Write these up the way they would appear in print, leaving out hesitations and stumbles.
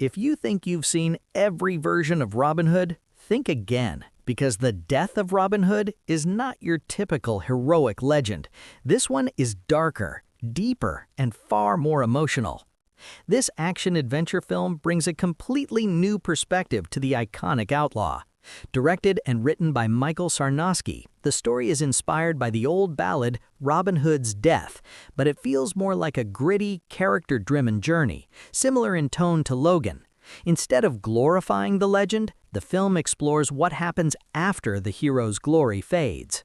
If you think you've seen every version of Robin Hood, think again, because the death of Robin Hood is not your typical heroic legend. This one is darker, deeper, and far more emotional. This action-adventure film brings a completely new perspective to the iconic outlaw. Directed and written by Michael Sarnoski, the story is inspired by the old ballad Robin Hood's Death, but it feels more like a gritty, character-driven journey, similar in tone to Logan. Instead of glorifying the legend, the film explores what happens after the hero's glory fades.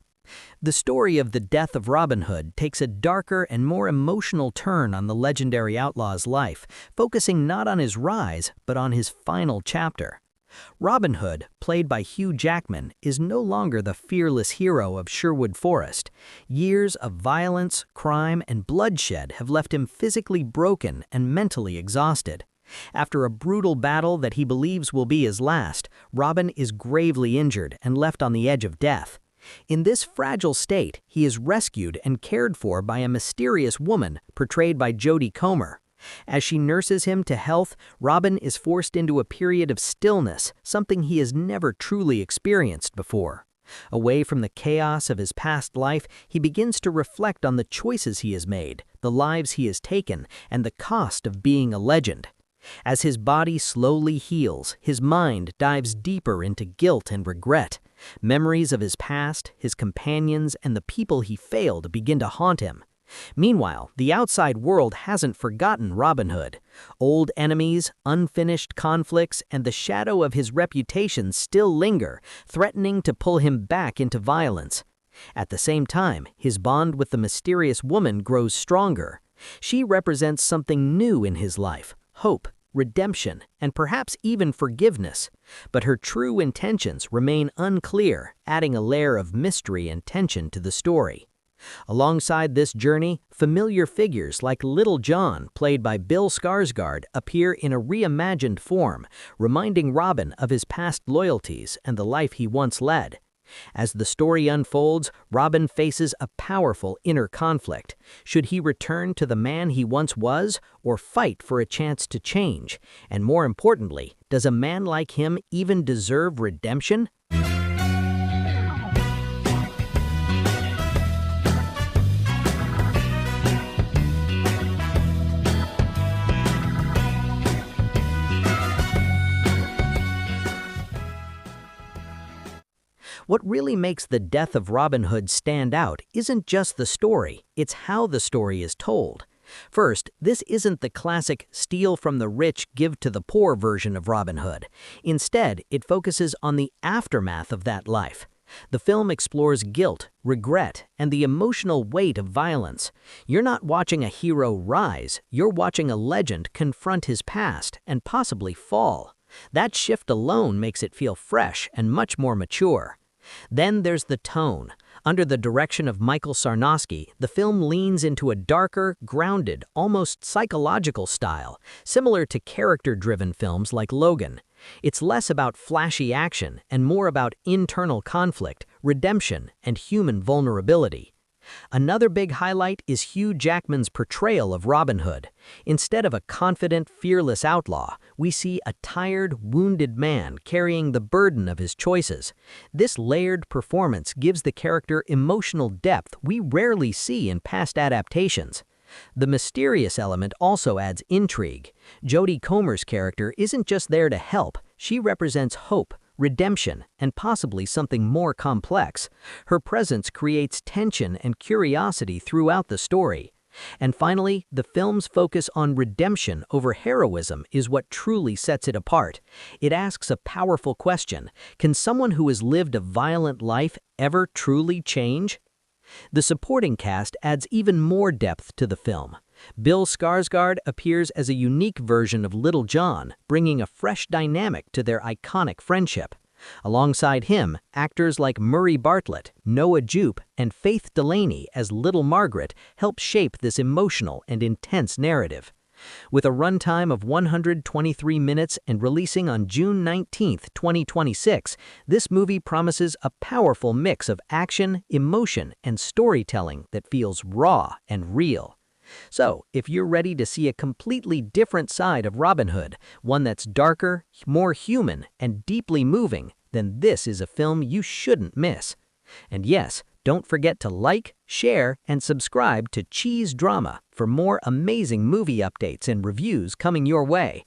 The story of the death of Robin Hood takes a darker and more emotional turn on the legendary outlaw's life, focusing not on his rise, but on his final chapter. Robin Hood, played by Hugh Jackman, is no longer the fearless hero of Sherwood Forest. Years of violence, crime, and bloodshed have left him physically broken and mentally exhausted. After a brutal battle that he believes will be his last, Robin is gravely injured and left on the edge of death. In this fragile state, he is rescued and cared for by a mysterious woman portrayed by Jodie Comer. As she nurses him to health, Robin is forced into a period of stillness, something he has never truly experienced before. Away from the chaos of his past life, he begins to reflect on the choices he has made, the lives he has taken, and the cost of being a legend. As his body slowly heals, his mind dives deeper into guilt and regret. Memories of his past, his companions, and the people he failed begin to haunt him. Meanwhile, the outside world hasn't forgotten Robin Hood. Old enemies, unfinished conflicts, and the shadow of his reputation still linger, threatening to pull him back into violence. At the same time, his bond with the mysterious woman grows stronger. She represents something new in his life: hope, redemption, and perhaps even forgiveness. But her true intentions remain unclear, adding a layer of mystery and tension to the story. Alongside this journey, familiar figures like Little John, played by Bill Skarsgård, appear in a reimagined form, reminding Robin of his past loyalties and the life he once led. As the story unfolds, Robin faces a powerful inner conflict. Should he return to the man he once was, or fight for a chance to change? And more importantly, does a man like him even deserve redemption? What really makes the death of Robin Hood stand out isn't just the story, it's how the story is told. First, this isn't the classic steal from the rich, give to the poor version of Robin Hood. Instead, it focuses on the aftermath of that life. The film explores guilt, regret, and the emotional weight of violence. You're not watching a hero rise, you're watching a legend confront his past and possibly fall. That shift alone makes it feel fresh and much more mature. Then there's the tone. Under the direction of Michael Sarnoski, the film leans into a darker, grounded, almost psychological style, similar to character-driven films like Logan. It's less about flashy action and more about internal conflict, redemption, and human vulnerability. Another big highlight is Hugh Jackman's portrayal of Robin Hood. Instead of a confident, fearless outlaw, we see a tired, wounded man carrying the burden of his choices. This layered performance gives the character emotional depth we rarely see in past adaptations. The mysterious element also adds intrigue. Jodie Comer's character isn't just there to help, she represents hope, redemption, and possibly something more complex. Her presence creates tension and curiosity throughout the story. And finally, the film's focus on redemption over heroism is what truly sets it apart. It asks a powerful question: can someone who has lived a violent life ever truly change? The supporting cast adds even more depth to the film. Bill Skarsgård appears as a unique version of Little John, bringing a fresh dynamic to their iconic friendship. Alongside him, actors like Murray Bartlett, Jupe, and Faith Delaney as Little Margaret help shape this emotional and intense narrative. With a runtime of 123 minutes and releasing on June 19, 2026, this movie promises a powerful mix of action, emotion, and storytelling that feels raw and real. So, if you're ready to see a completely different side of Robin Hood, one that's darker, more human, and deeply moving, then this is a film you shouldn't miss. And yes, don't forget to like, share, and subscribe to CheezeDrama for more amazing movie updates and reviews coming your way.